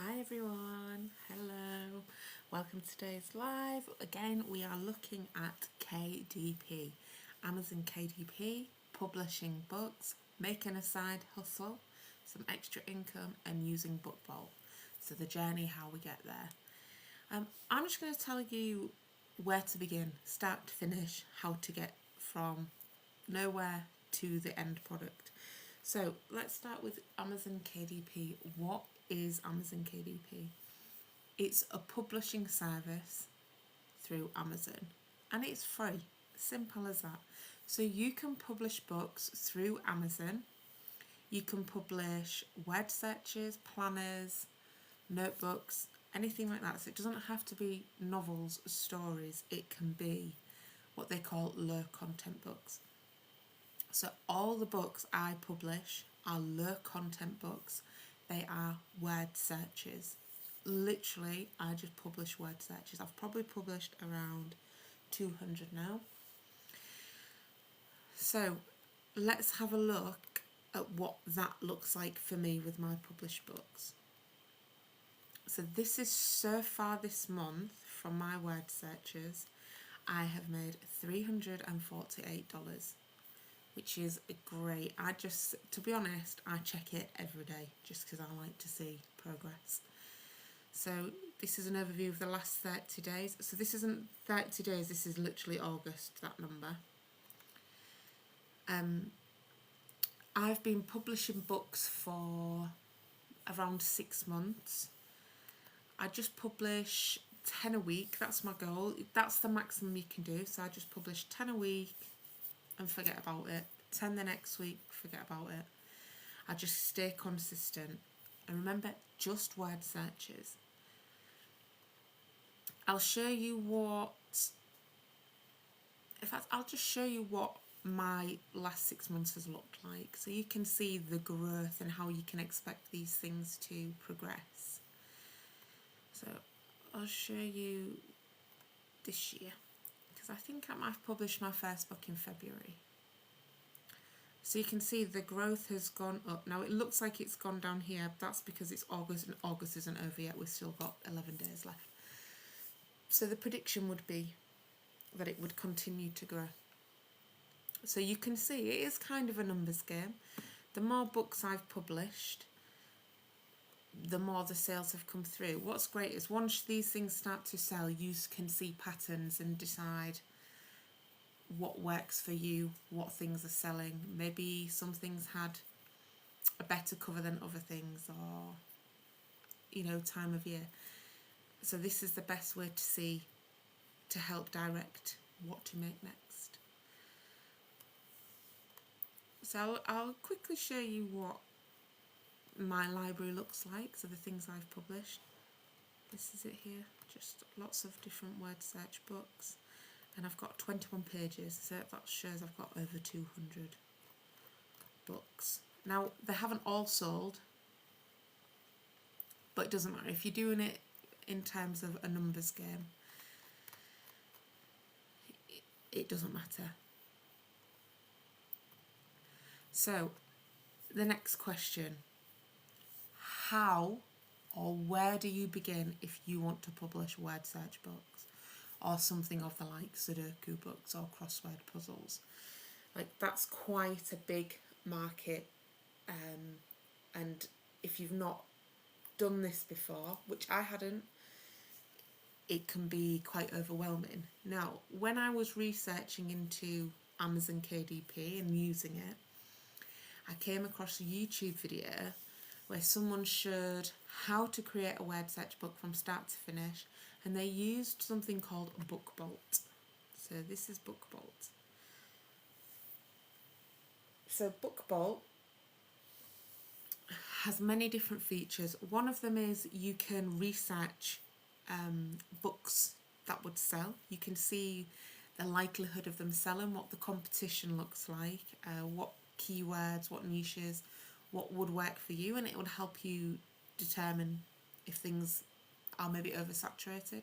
Hi everyone, hello, welcome to today's live. Again, we are looking at KDP, Amazon KDP, publishing books, making a side hustle, some extra income, and using BookBolt. So the journey, how we get there. I'm just going to tell you where to begin, start to finish, how to get from nowhere to the end product. So let's start with Amazon KDP. What is Amazon KDP? It's a publishing service through Amazon and it's free. Simple as that. So you can publish books through Amazon. You can publish word searches, planners, notebooks, anything like that. So it doesn't have to be novels, stories. It can be what they call low content books. So all the books I publish are low content books. They are word searches. Literally, I just publish word searches. I've probably published around 200 now. So let's have a look at what that looks like for me with my published books. So this is so far this month from my word searches, I have made $348, which is great. To be honest, I check it every day just because I like to see progress. So this is an overview of the last 30 days. So this isn't 30 days, this is literally August, that number. I've been publishing books for around 6 months. I just publish 10 a week, that's my goal. That's the maximum you can do. So I just publish 10 a week and forget about it. 10 the next week, forget about it. I just stay consistent. And remember, just word searches. I'll show you I'll just show you what my last 6 months has looked like. So you can see the growth and how you can expect these things to progress. So I'll show you this year, because I think I might have published my first book in February. So you can see the growth has gone up. Now it looks like it's gone down here. That's because it's August and August isn't over yet. We've still got 11 days left. So the prediction would be that it would continue to grow. So you can see it is kind of a numbers game. The more books I've published, the more the sales have come through. What's great is once these things start to sell, you can see patterns and decide what works for you, what things are selling. Maybe some things had a better cover than other things, or time of year. So this is the best way to help direct what to make next. So I'll quickly show you what my library looks like. So the things I've published, this is it here, just lots of different word search books. And I've got 21 pages, so that shows I've got over 200 books. Now, they haven't all sold, but it doesn't matter. If you're doing it in terms of a numbers game, it doesn't matter. So, the next question, how or where do you begin if you want to publish word search books? Or something of the like, Sudoku books or crossword puzzles. Like, that's quite a big market, and if you've not done this before, which I hadn't, it can be quite overwhelming. Now, when I was researching into Amazon KDP and using it, I came across a YouTube video where someone showed how to create a word search book from start to finish, and they used something called BookBolt. So this is BookBolt. So BookBolt has many different features. One of them is you can research books that would sell. You can see the likelihood of them selling, what the competition looks like, what keywords, what niches, what would work for you, and it would help you determine if things are maybe oversaturated.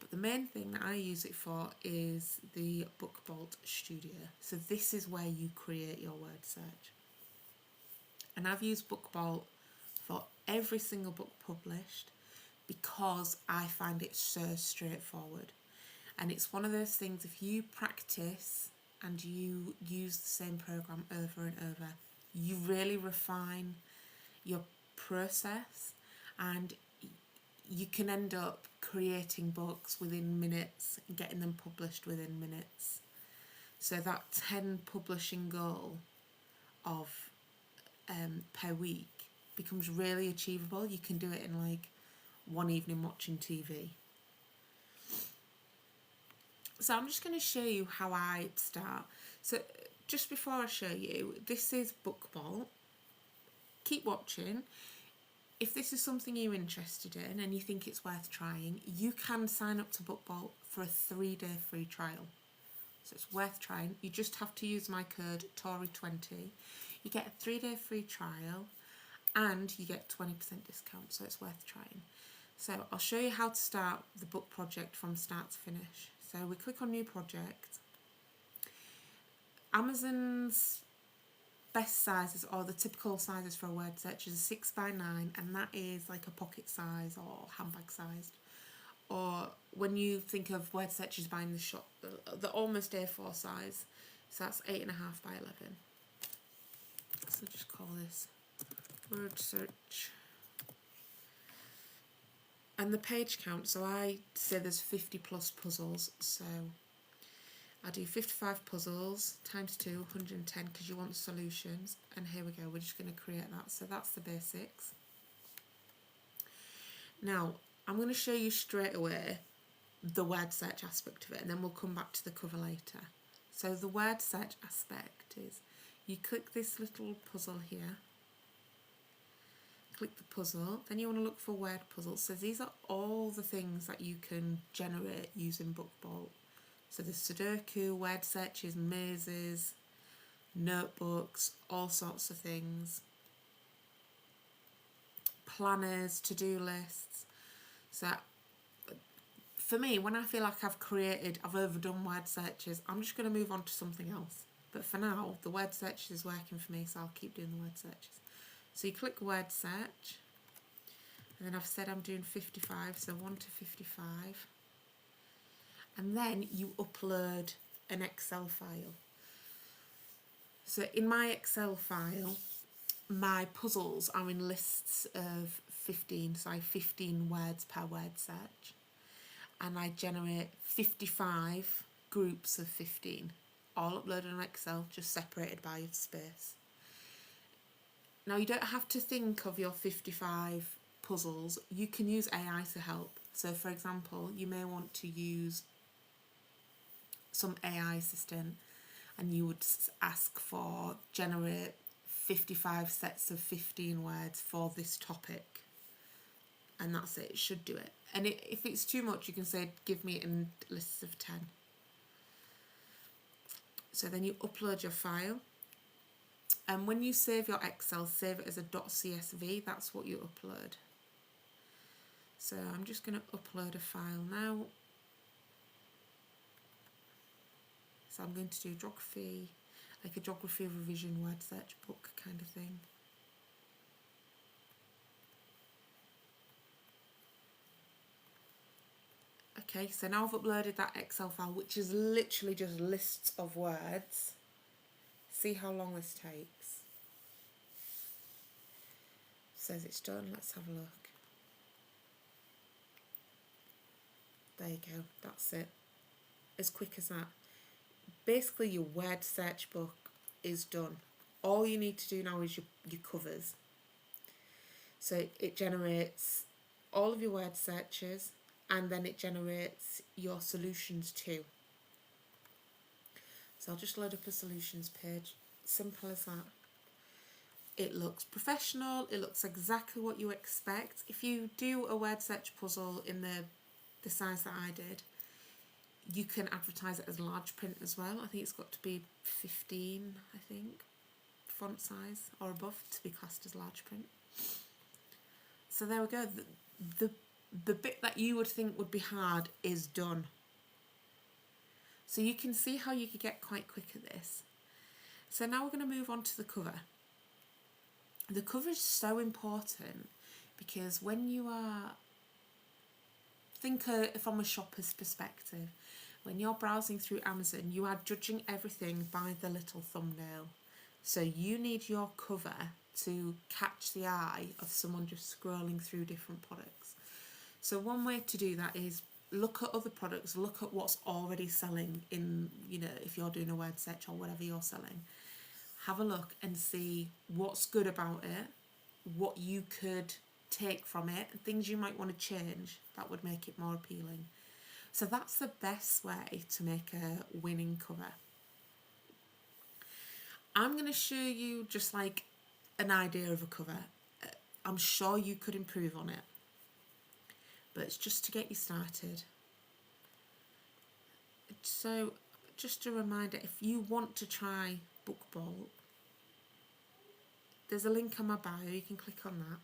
But the main thing that I use it for is the BookBolt Studio. So this is where you create your word search. And I've used BookBolt for every single book published because I find it so straightforward. And it's one of those things, if you practice and you use the same program over and over, you really refine your process, and you can end up creating books within minutes and getting them published within minutes. So that 10 publishing goal of per week becomes really achievable. You can do it in like one evening watching TV. So I'm just going to show you how I start. So just before I show you, this is BookBolt. Keep watching. If this is something you're interested in and you think it's worth trying, you can sign up to BookBolt for a 3-day free trial. So it's worth trying. You just have to use my code Tori20. You get a 3-day free trial and you get 20% discount, so it's worth trying. So I'll show you how to start the book project from start to finish. So we click on new project. Amazon's best sizes, or the typical sizes for a word search, is a 6x9, and that is like a pocket size or handbag sized. Or when you think of word searches buying the shop, the almost A4 size, so that's 8.5x11. So just call this word search. And the page count, so I say there's 50 plus puzzles, so I do 55 puzzles times 2, 110, because you want solutions. And here we go, we're just going to create that. So that's the basics. Now, I'm going to show you straight away the word search aspect of it, and then we'll come back to the cover later. So the word search aspect is, you click this little puzzle here, click the puzzle, then you want to look for word puzzles. So these are all the things that you can generate using BookBolt. So there's Sudoku, word searches, mazes, notebooks, all sorts of things. Planners, to-do lists. So for me, when I feel like I've overdone word searches, I'm just going to move on to something else. But for now, the word search is working for me, so I'll keep doing the word searches. So you click word search, and then I've said I'm doing 55, so 1 to 55. And then you upload an Excel file. So in my Excel file, my puzzles are in lists of 15, so I have 15 words per word search. And I generate 55 groups of 15, all uploaded on Excel, just separated by space. Now, you don't have to think of your 55 puzzles. You can use AI to help. So, for example, you may want to use some AI assistant, and you would ask for generate 55 sets of 15 words for this topic. And that's it. It should do it. And if it's too much, you can say, give me in lists of 10. So then you upload your file. And when you save your Excel, save it as a .csv. That's what you upload. So I'm just going to upload a file now. So I'm going to do geography, like a geography revision word search book kind of thing. Okay, so now I've uploaded that Excel file, which is literally just lists of words. See how long this takes. Says it's done. Let's have a look. There you go. That's it. As quick as that. Basically, your word search book is done. All you need to do now is your covers. So it generates all of your word searches, and then it generates your solutions too. So I'll just load up a solutions page. Simple as that. It looks professional. It looks exactly what you expect. If you do a word search puzzle in the size that I did, you can advertise it as large print as well. I think it's got to be 15, I think, font size or above to be classed as large print. So there we go. The bit that you would think would be hard is done. So you can see how you could get quite quick at this. So now we're going to move on to the cover. The cover is so important because when you are, from a shopper's perspective, when you're browsing through Amazon, you are judging everything by the little thumbnail. So you need your cover to catch the eye of someone just scrolling through different products. So one way to do that is look at other products, look at what's already selling in, if you're doing a word search or whatever you're selling. Have a look and see what's good about it, what you could take from it, and things you might want to change that would make it more appealing. So that's the best way to make a winning cover. I'm going to show you just like an idea of a cover. I'm sure you could improve on it, but it's just to get you started. So just a reminder, if you want to try BookBolt, there's a link on my bio, you can click on that.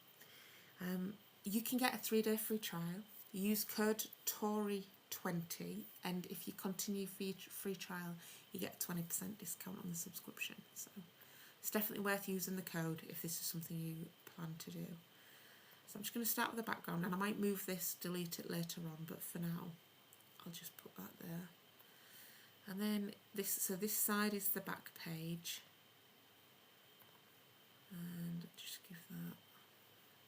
You can get a 3-day free trial. Use code TORY20, and if you continue free trial, you get a 20% discount on the subscription. So it's definitely worth using the code if this is something you plan to do. So I'm just going to start with the background, and I might move this, delete it later on, but for now I'll just put that there. And then this side is the back page, and just give that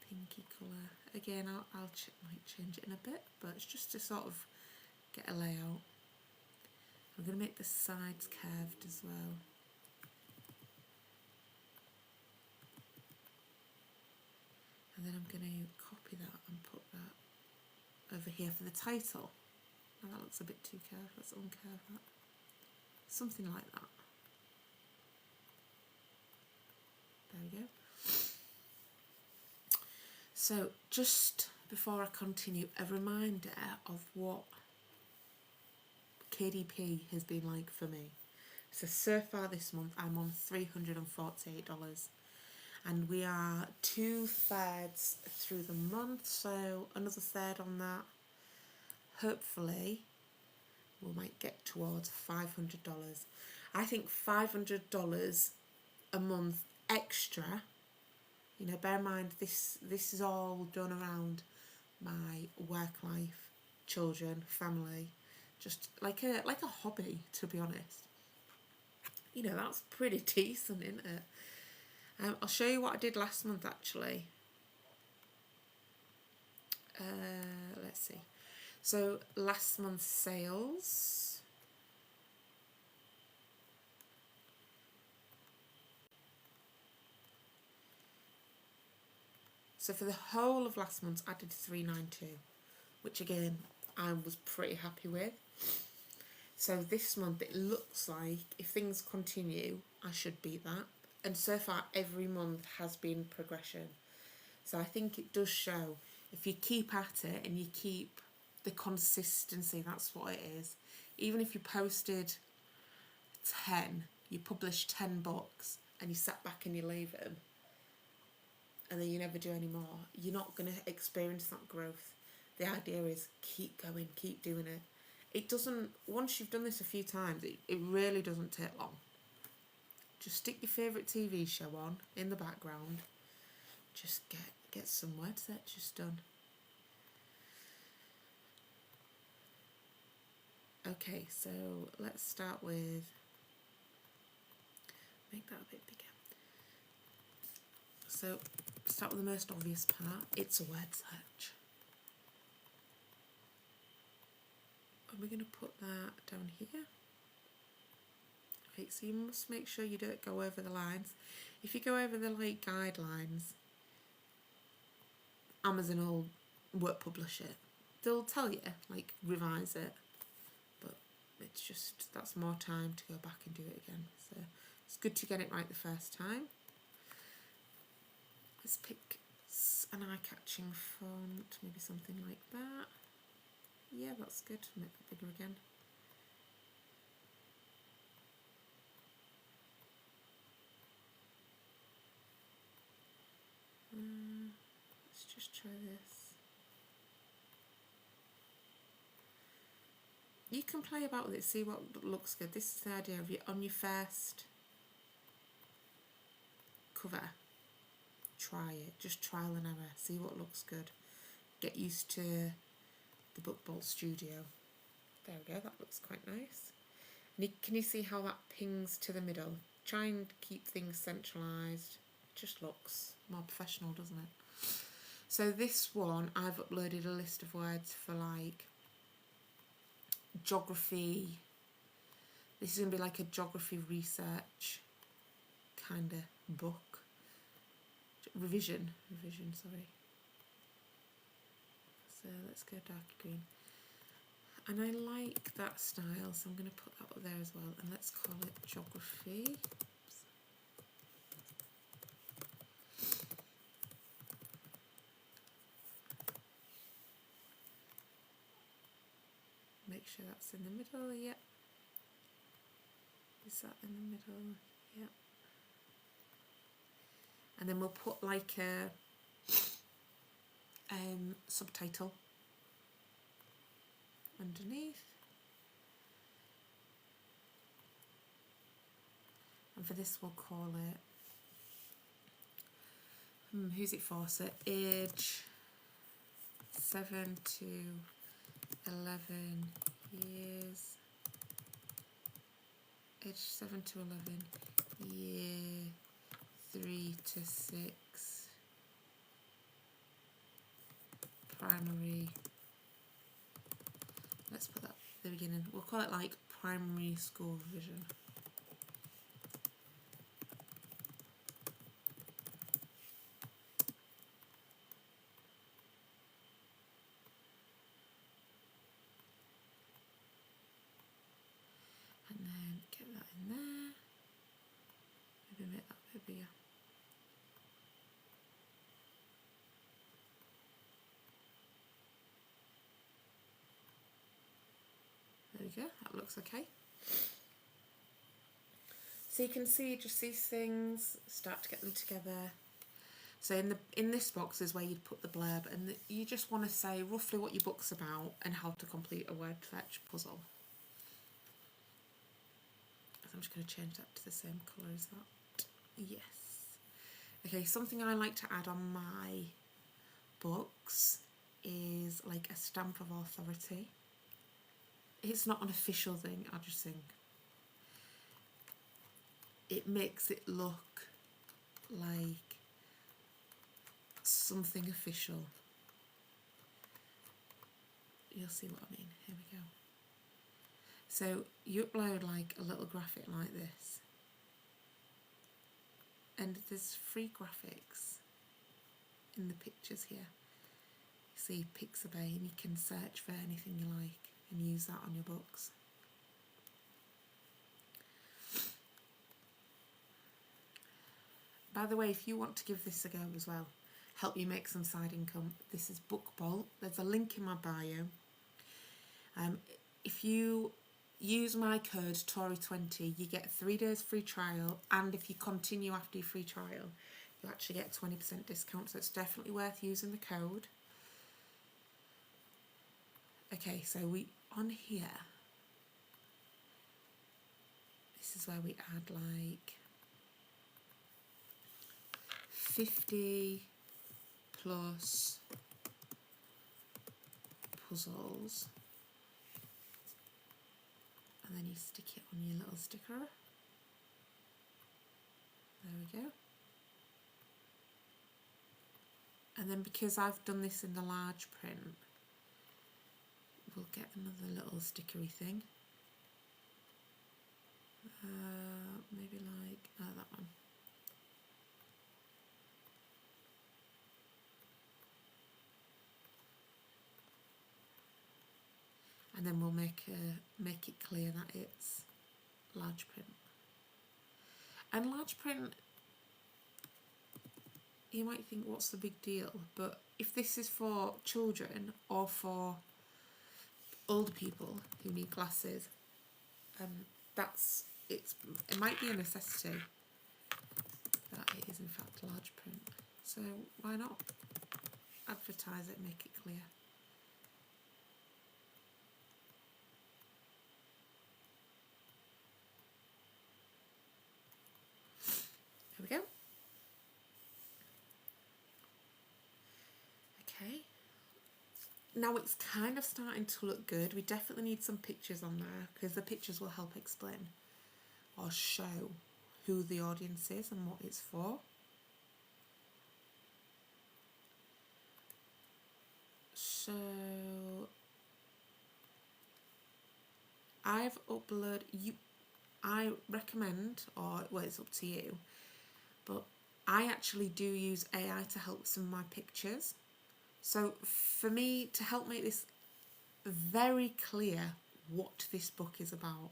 pinky colour. Again, I might change it in a bit, but it's just to sort of get a layout. I'm going to make the sides curved as well. And then I'm going to copy that and put that over here for the title. Now that looks a bit too curved, let's uncurve that. Something like that. There we go. So just before I continue, a reminder of what KDP has been like for me. So far this month I'm on $348, and we are 2/3 through the month, so another third on that. Hopefully we might get towards $500. I think $500 a month extra. Bear in mind this is all done around my work life, children, family, just like a hobby, to be honest. That's pretty decent, isn't it? I'll show you what I did last month actually. Let's see. So last month's sales. So for the whole of last month, I did $392, which again, I was pretty happy with. So this month, it looks like if things continue, I should beat that. And so far, every month has been progression. So I think it does show, if you keep at it and you keep the consistency, that's what it is. Even if you posted 10, you published 10 books and you sat back and you leave them, and then you never do any more, you're not going to experience that growth. The idea is keep going, keep doing it. It doesn't, once you've done this a few times, it really doesn't take long. Just stick your favourite TV show on in the background. Just get some word searches done. Okay, so let's start with, make that a bit bigger. So start with the most obvious part, it's a word search. And we're going to put that down here. Okay, so you must make sure you don't go over the lines. If you go over the guidelines, Amazon won't publish it. They'll tell you, revise it, but it's just, that's more time to go back and do it again. So it's good to get it right the first time. Let's pick an eye-catching font, maybe something like that. Yeah, that's good. Make that bigger again. Let's just try this. You can play about with it, see what looks good. This is the idea of on your first cover, try it, just trial and error, see what looks good. Get used to the Book Bolt Studio. There we go, that looks quite nice. Can you see how that pings to the middle? Try and keep things centralised. It just looks more professional, doesn't it? So this one, I've uploaded a list of words for like geography. This is going to be like a geography research kind of book. Revision, sorry. So let's go dark green. And I like that style, so I'm going to put that up there as well. And let's call it geography. Oops. Make sure that's in the middle, yep. Is that in the middle? Yep. And then we'll put like a subtitle underneath. And for this we'll call it, who's it for? So age 7 to 11 years. Age 7 to 11, year 3 to 6, primary. Let's put that at the beginning. We'll call it like primary school revision. And then get that in there. Maybe make that a bit bigger. There we go, that looks okay. So you can see just these things, start to get them together. So in this box is where you'd put the blurb, and you just want to say roughly what your book's about and how to complete a word fetch puzzle. So I'm just going to change that to the same colour as that. Yes. Okay, something I like to add on my books is like a stamp of authority. It's not an official thing, I just think it makes it look like something official. You'll see what I mean. Here we go. So you upload like a little graphic like this, and there's free graphics in the pictures here. You see Pixabay, and you can search for anything you like and use that on your books. By the way, if you want to give this a go as well, help you make some side income, this is Book Bolt. There's a link in my bio. If you use my code Tori20, you get 3 days free trial, and if you continue after your free trial, you actually get 20% discount, so it's definitely worth using the code. Okay, so on here, this is where we add like 50 plus puzzles, and then you stick it on your little sticker. There we go. And then because I've done this in the large print, we'll get another little stickery thing. Maybe like that one. And then we'll make it clear that it's large print. And large print, you might think, what's the big deal? But if this is for children or for older people who need glasses, it might be a necessity that it is in fact large print. So why not advertise it, make it clear? There we go. Now it's kind of starting to look good. We definitely need some pictures on there because the pictures will help explain or show who the audience is and what it's for. So I've uploaded I recommend, or well, it's up to you, but I actually do use AI to help some of my pictures. So for me, to help make this very clear what this book is about,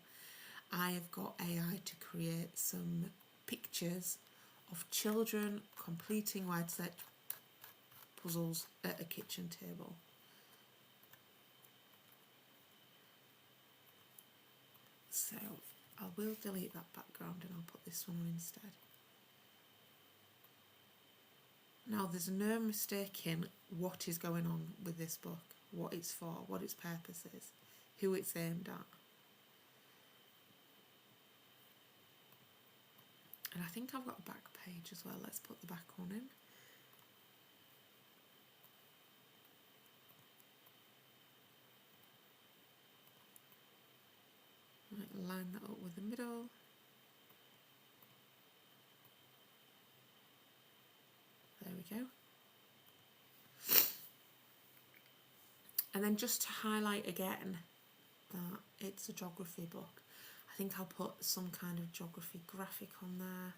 I have got AI to create some pictures of children completing word search puzzles at a kitchen table. So I will delete that background and I'll put this one on instead. Now there's no mistaking what is going on with this book, what it's for, what its purpose is, who it's aimed at. And I think I've got a back page as well. Let's put the back one in. Right, line that up with the middle. There we go. And then just to highlight again that it's a geography book, I think I'll put some kind of geography graphic on there.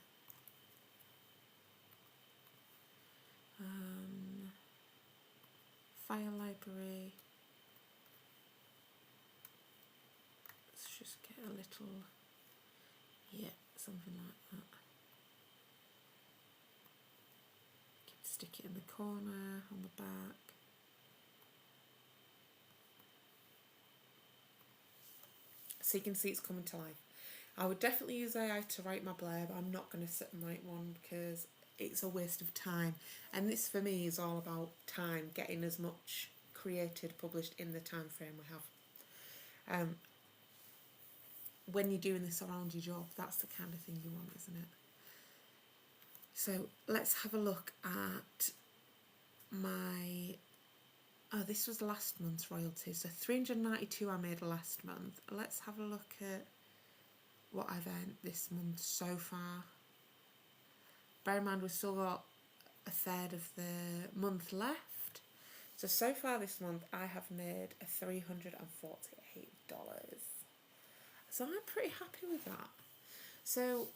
File library. Let's just get a little, yeah, something like that. Stick it in the corner, on the back. So you can see it's coming to life. I would definitely use AI to write my blurb. I'm not going to sit and write one because it's a waste of time. And this for me is all about time, getting as much created, published in the time frame we have. When you're doing this around your job, that's the kind of thing you want, isn't it? So let's have a look at my, oh, this was last month's royalties. So 392 I made last month. Let's have a look at what I've earned this month so far. Bear in mind we've still got a third of the month left. So far this month I have made $348. So I'm pretty happy with that. So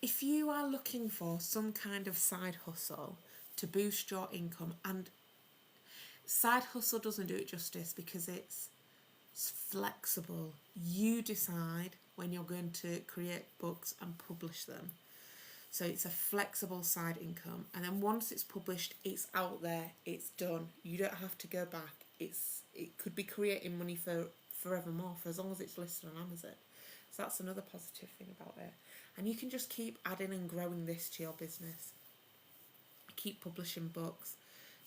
if you are looking for some kind of side hustle to boost your income, and side hustle doesn't do it justice because it's flexible. You decide when you're going to create books and publish them. So it's a flexible side income, and then once it's published, it's out there, it's done. You don't have to go back. It could be creating money for forevermore, for as long as it's listed on Amazon. So that's another positive thing about it. And you can just keep adding and growing this to your business. Keep publishing books.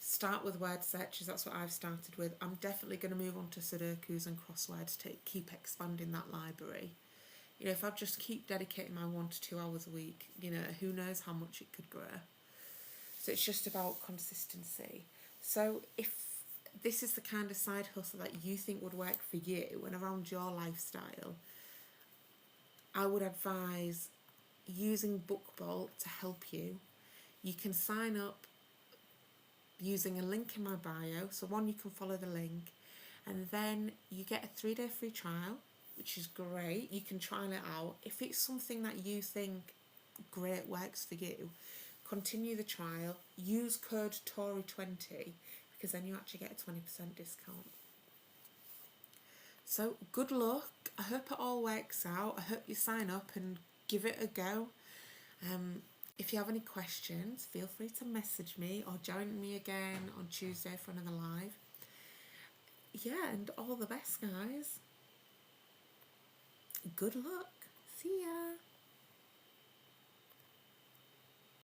Start with word searches. That's what I've started with. I'm definitely going to move on to Sudokus and crosswords to keep expanding that library. You know, if I just keep dedicating my 1 to 2 hours a week, you know, who knows how much it could grow. So it's just about consistency. So if this is the kind of side hustle that you think would work for you and around your lifestyle, I would advise using BookBolt to help you. You can sign up using a link in my bio. So one, you can follow the link, and then you get a 3-day free trial, which is great. You can trial it out. If it's something that you think great works for you, continue the trial. Use code Tory20 because then you actually get a 20% discount. So good luck. I hope it all works out. I hope you sign up and give it a go. If you have any questions, feel free to message me or join me again on Tuesday for another live. Yeah, and all the best, guys. Good luck. See ya.